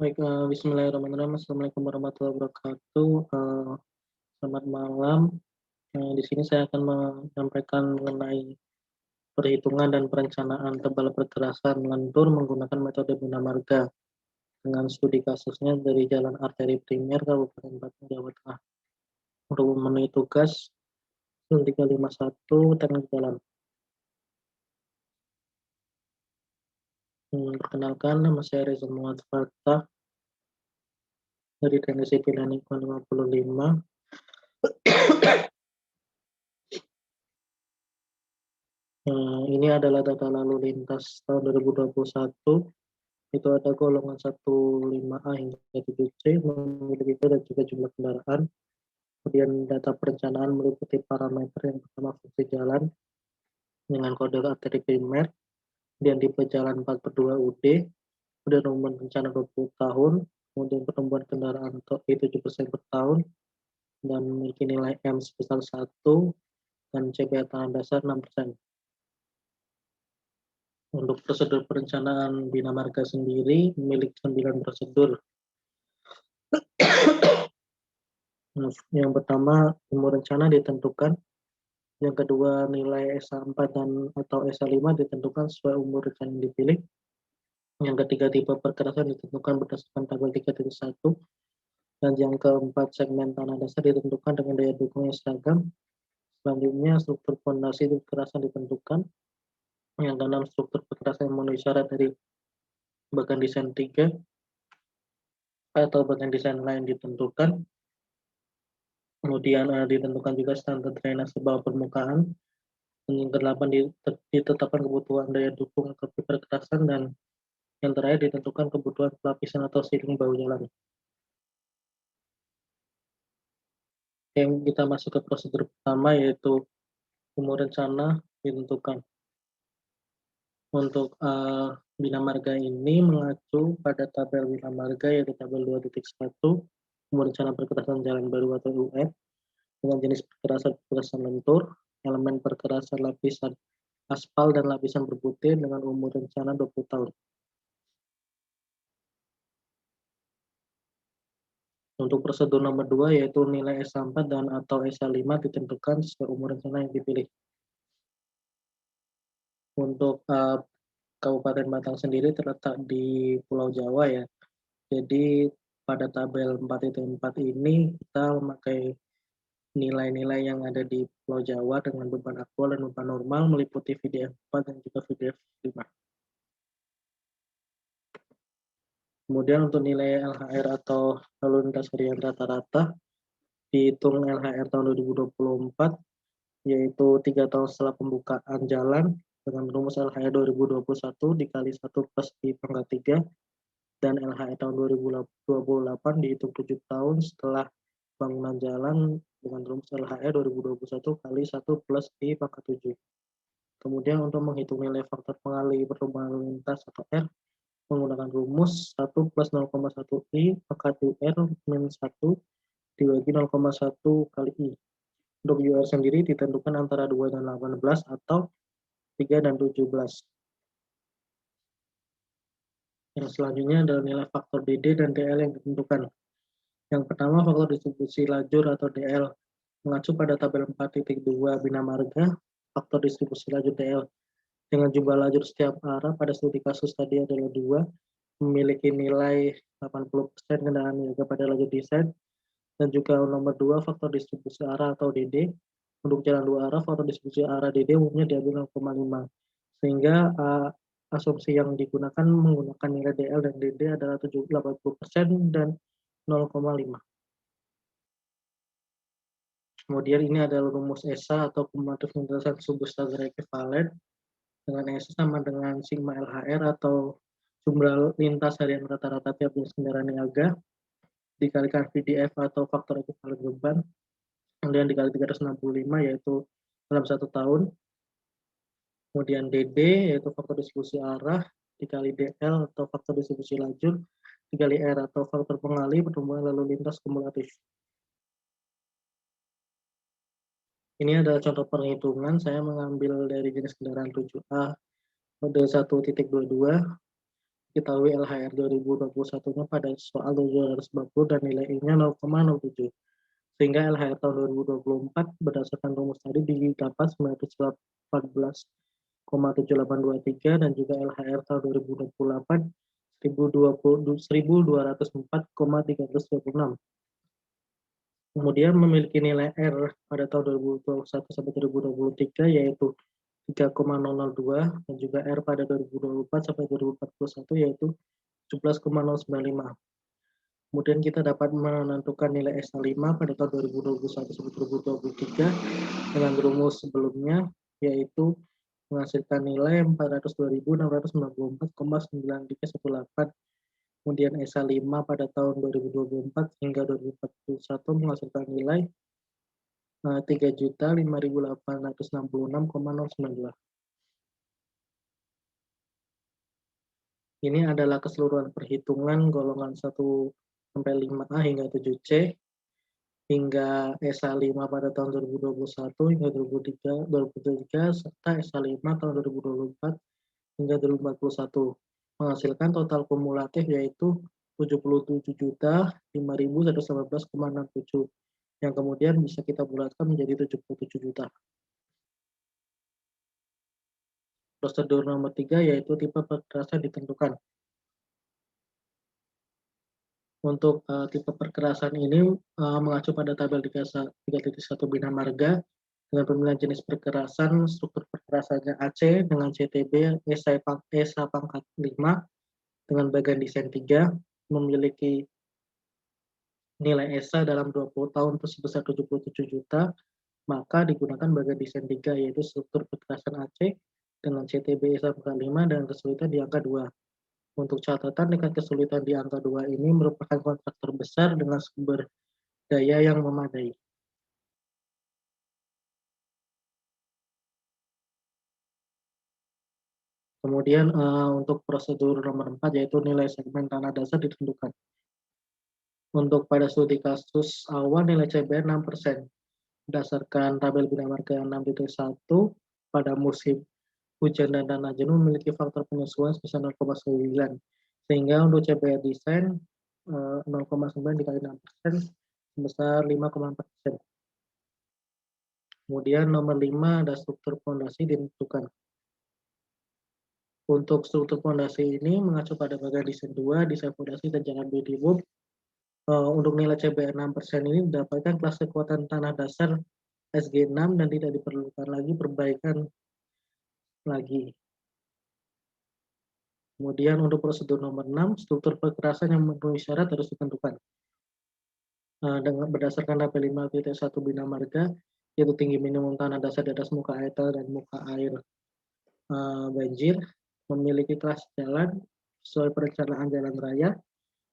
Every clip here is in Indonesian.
Baik, bismillahirrahmanirrahim. Assalamualaikum warahmatullahi wabarakatuh. Selamat malam. Di sini saya akan menyampaikan mengenai perhitungan dan perencanaan tebal perkerasan lentur menggunakan metode bina marga dengan studi kasusnya dari Jalan Arteri Primer Kabupaten Batang, Jawa Tengah. Untuk memenuhi tugas 351 teknik jalan. Perkenalkan, nama saya Reza Muhammad Fatah dari Teknik Sipil dan Lingkungan 55. Ini adalah data lalu lintas tahun 2021. Itu ada golongan 15A hingga 7C, memiliki dan juga jumlah kendaraan. Kemudian data perencanaan meliputi parameter yang pertama fungsi jalan dengan kode arteri primer, kemudian tipe jalan 4/2 UD, kemudian umur rencana 20 tahun, kemudian pertumbuhan kendaraan atau 7% per tahun, dan memiliki nilai M sebesar 1 dan CPA tanah dasar 6%. Untuk prosedur perencanaan bina marga sendiri memiliki 9 prosedur. Yang pertama, umur rencana ditentukan. Yang kedua, nilai SA4 dan atau SA5 ditentukan sesuai umur rencana yang dipilih. Yang ketiga, tipe perkerasan ditentukan berdasarkan tabel 3.1. Dan yang keempat, segmen tanah dasar ditentukan dengan daya dukung yang seragam. Selanjutnya, struktur fondasi kekerasan ditentukan. Yang keenam, struktur perkerasan yang memenuhi syarat dari bagan desain 3 atau bagan desain lain ditentukan. Kemudian ditentukan juga standar drainase bawah permukaan. Dan yang kedelapan, ditetapkan kebutuhan daya dukung atau perkerasan, dan yang terakhir ditentukan kebutuhan pelapisan atau sealing bahu jalan. Yang kita masuk ke prosedur pertama, yaitu umur rencana ditentukan. Untuk bina marga ini mengacu pada tabel bina marga, yaitu tabel 2.1, umur rencana perkerasan jalan baru atau UR, dengan jenis perkerasan lentur, elemen perkerasan lapisan aspal dan lapisan berbutir dengan umur rencana 20 tahun. Untuk prosedur nomor 2, yaitu nilai SA4 dan atau SA5 ditentukan sesuai umur rencana yang dipilih. Untuk Kabupaten Batang sendiri terletak di Pulau Jawa ya. Jadi pada tabel 4.4 ini kita memakai nilai-nilai yang ada di Pulau Jawa dengan beban aktual dan beban normal meliputi VDF 4 dan juga VDF 5. Kemudian untuk nilai LHR atau lalu lintas harian rata-rata dihitung LHR tahun 2024, yaitu 3 tahun setelah pembukaan jalan dengan rumus LHR 2021 dikali 1 plus I pangkat 3, dan LHR tahun 2028 dihitung 7 tahun setelah bangunan jalan dengan rumus LHR 2021 kali 1 plus I pangkat 7. Kemudian untuk menghitung nilai faktor pengalih pertumbuhan lalu lintas atau R menggunakan rumus 1 plus 0,1 I pangkat UR min 1 dibagi 0,1 kali I. Untuk UR sendiri ditentukan antara 2 dan 18 atau 3 dan 17. Yang selanjutnya adalah nilai faktor DD dan DL yang ditentukan. Yang pertama, faktor distribusi lajur atau DL. Mengacu pada tabel 4.2 bina marga, faktor distribusi lajur DL dengan jumlah lajur setiap arah pada studi kasus tadi adalah 2, memiliki nilai 80% kendaraan niaga pada lajur desain. Dan juga nomor 2, faktor distribusi arah atau DD. Untuk jalan 2 arah, faktor distribusi arah DD umumnya diambil 0,5. Sehingga asumsi yang digunakan menggunakan nilai DL dan DD adalah 80% dan 0,5. Kemudian ini adalah rumus ESA atau kumulatif lintasan substansial ekivalen, dengan ESA sama dengan sigma LHR atau jumlah lintas harian rata-rata tiap jenis kendaraan niaga dikalikan VDF atau faktor ekivalen beban, kemudian dikali 365 yaitu dalam 1 tahun. Kemudian DD yaitu faktor distribusi arah dikali DL atau faktor distribusi lajur dikali R atau faktor pengalih pertumbuhan lalu lintas kumulatif. Ini adalah contoh perhitungan. Saya mengambil dari jenis kendaraan 7A mode 1.22 Diketahui LHR 2021-nya pada soal 790 dan nilai I-nya 0,07. Sehingga LHR tahun 2024 berdasarkan rumus tadi didapat 914,7823 dan juga LHR tahun 2028 1.204,326. Kemudian memiliki nilai R pada tahun 2021 sampai 2023 yaitu 3,002 dan juga R pada 2024 sampai 2041 yaitu 17,095. Kemudian kita dapat menentukan nilai SA5 pada tahun 2021 sampai 2023 dengan rumus sebelumnya yaitu menghasilkan nilai 402.694,9318. Kemudian SA5 pada tahun 2024 hingga 2041 menghasilkan nilai 3.005.866,092. Ini adalah keseluruhan perhitungan golongan 1 sampai 5A hingga 7C hingga SA5 pada tahun 2021 hingga 2023 serta SA5 tahun 2024 hingga 2041 menghasilkan total kumulatif yaitu 77.005.119,67 yang kemudian bisa kita bulatkan menjadi 77 juta. Prosedur nomor 3 yaitu tipe perkerasan ditentukan. Untuk tipe perkerasan ini mengacu pada tabel 3.1 Bina Marga dengan pemilihan jenis perkerasan, struktur perkerasannya AC dengan CTB ESA pangkat 5 dengan bagian desain 3 memiliki nilai ESA dalam 20 tahun itu sebesar 77 juta, maka digunakan bagian desain 3 yaitu struktur perkerasan AC dengan CTB ESA pangkat 5 dan kesulitan di angka 2. Untuk catatan, tingkat kesulitan di angka 2 ini merupakan kontrak terbesar dengan sumber daya yang memadai. Kemudian untuk prosedur nomor 4 yaitu nilai segmen tanah dasar ditentukan. Untuk pada studi kasus awal nilai CBR 6%. Berdasarkan tabel Bina Marga 6.1 pada musim hujan dan tanah jenuh memiliki faktor penyesuaian sebesar 0,9. Sehingga untuk CBR desain 0,9 dikali 6% sebesar 5,4%. Kemudian nomor 5 ada struktur fondasi ditentukan. Untuk struktur fondasi ini mengacu pada bagian desain 2, desain fondasi dan jalan minimum. Untuk nilai CBR 6% ini mendapatkan kelas kekuatan tanah dasar SG6 dan tidak diperlukan lagi perbaikan lagi. Kemudian untuk prosedur nomor 6, struktur perkerasan yang memenuhi syarat harus ditentukan. Dengan berdasarkan tabel 5.1 Bina Marga, yaitu tinggi minimum tanah dasar di atas muka air dan muka air banjir, memiliki kelas jalan sesuai perencanaan jalan raya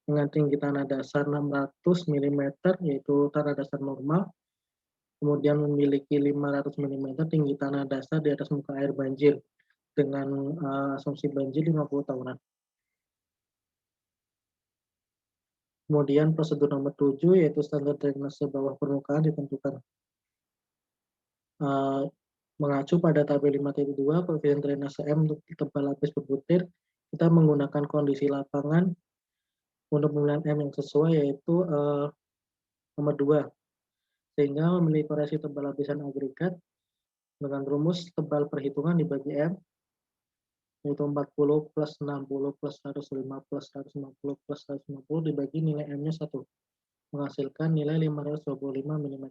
dengan tinggi tanah dasar 600 mm yaitu tanah dasar normal, kemudian memiliki 500 mm tinggi tanah dasar di atas muka air banjir dengan asumsi banjir 50 tahunan. Kemudian prosedur nomor 7 yaitu standar drainase bawah permukaan ditentukan. Mengacu pada tabel 5.2 koefisien drainase M untuk tebal lapis berbutir, kita menggunakan kondisi lapangan untuk pemilihan M yang sesuai yaitu nomor 2, sehingga memiliki koreksi tebal lapisan agregat dengan rumus tebal perhitungan dibagi M yaitu 40 plus 60 plus 105 plus 150 plus 150 dibagi nilai M-nya 1 menghasilkan nilai 525 mm.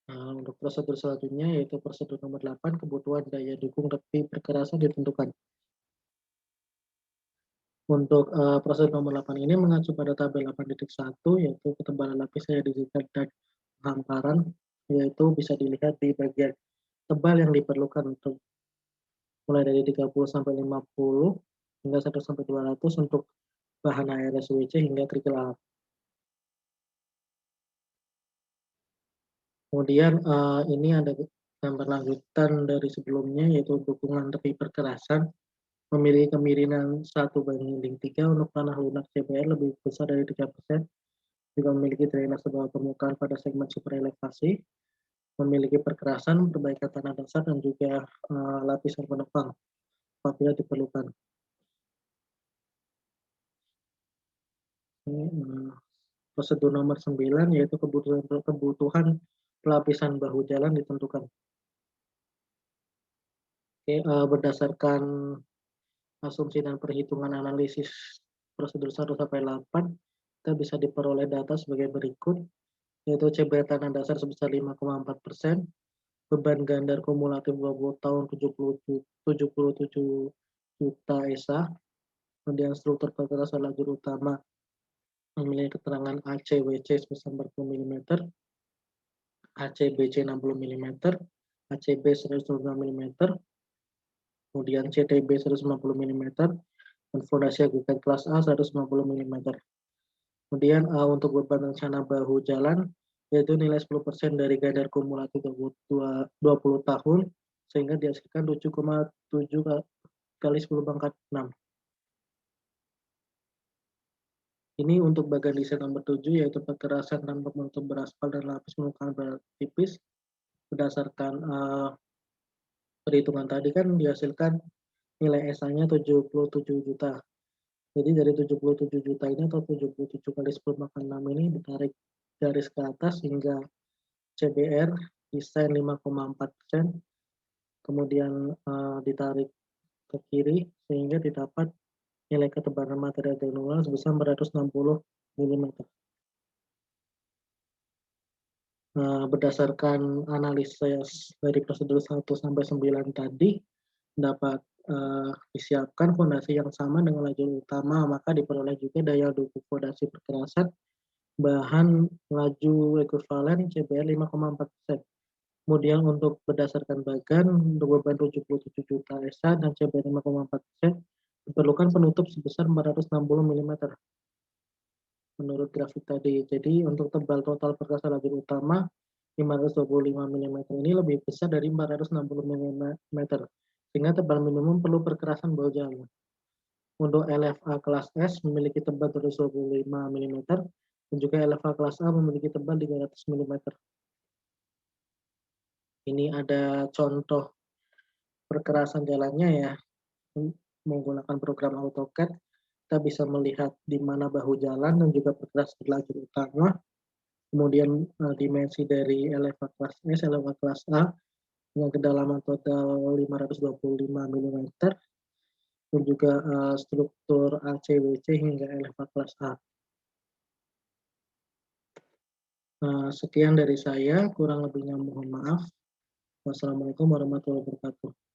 Untuk prosedur selanjutnya yaitu prosedur nomor 8, kebutuhan daya dukung tepi perkerasan ditentukan. Untuk prosedur nomor 8 ini mengacu pada tabel 8.1 yaitu ketebalan lapis daya digital dan hamparan, yaitu bisa dilihat di bagian tebal yang diperlukan untuk mulai dari 30 sampai 50 hingga 1 sampai 200 untuk bahan ARSWC hingga kerikil lahar. Kemudian ini ada gambar lanjutan dari sebelumnya yaitu dukungan tepi perkerasan memiliki kemiringan 1:3 untuk tanah lunak CBR lebih besar dari 3%, juga memiliki drainase bawah permukaan pada segmen super elevasi, memiliki perkerasan, perbaikan tanah dasar dan juga lapisan penopang. apabila diperlukan. Ini, prosedur nomor 9 yaitu kebutuhan pelapisan bahu jalan ditentukan. Oke, berdasarkan asumsi dan perhitungan analisis prosedur 1 sampai 8, kita bisa diperoleh data sebagai berikut, yaitu CBR tanah dasar sebesar 5,4%, beban gandar kumulatif 20 tahun 77 juta ESA, kemudian struktur perkerasan lajur utama memiliki keterangan ACWC sebesar 40 mm, ACBC 60 mm, ACB 125 mm, kemudian CTB 150 mm, dan fondasi agregat kelas A 150 mm. Kemudian untuk beban rencana bahu jalan, yaitu nilai 10% dari gandar kumulatif 20 tahun, sehingga dihasilkan 7,7 kali 10 pangkat 6. Ini untuk bagian desain nomor 7, yaitu perkerasan tanpa penutup beraspal dan lapis permukaan bertipis. Berdasarkan perhitungan tadi kan dihasilkan nilai SA-nya 77 juta. Jadi dari 77 juta ini atau 77 kali 10 pangkat 6 ini ditarik garis ke atas hingga CBR desain 5,4%, kemudian ditarik ke kiri sehingga didapat nilai ketebalan material granular sebesar 460 mm. Berdasarkan analisis dari prosedur 1 sampai 9 tadi, dapat disiapkan fondasi yang sama dengan lajur utama, maka diperoleh juga daya dukung fondasi perkerasan bahan laju ekuivalen CBR 5,4%. Kemudian untuk berdasarkan bagan, untuk beban 77 juta ESA dan CBR 5,4%, diperlukan penutup sebesar 460 mm menurut grafik tadi. Jadi untuk tebal total perkerasan lajur utama 525 mm ini lebih besar dari 460 mm, sehingga tebal minimum perlu perkerasan bahu jalan. Untuk LFA kelas S memiliki tebal 225 mm, dan juga LFA kelas A memiliki tebal 300 mm. Ini ada contoh perkerasan jalannya ya, menggunakan program AutoCAD. Kita bisa melihat di mana bahu jalan dan juga perkerasan lajur utama, kemudian dimensi dari LFA kelas S, LFA kelas A, dengan kedalaman total 525 mm, dan juga struktur ACWC hingga LFA kelas A. Sekian dari saya, kurang lebihnya mohon maaf. Wassalamualaikum warahmatullahi wabarakatuh.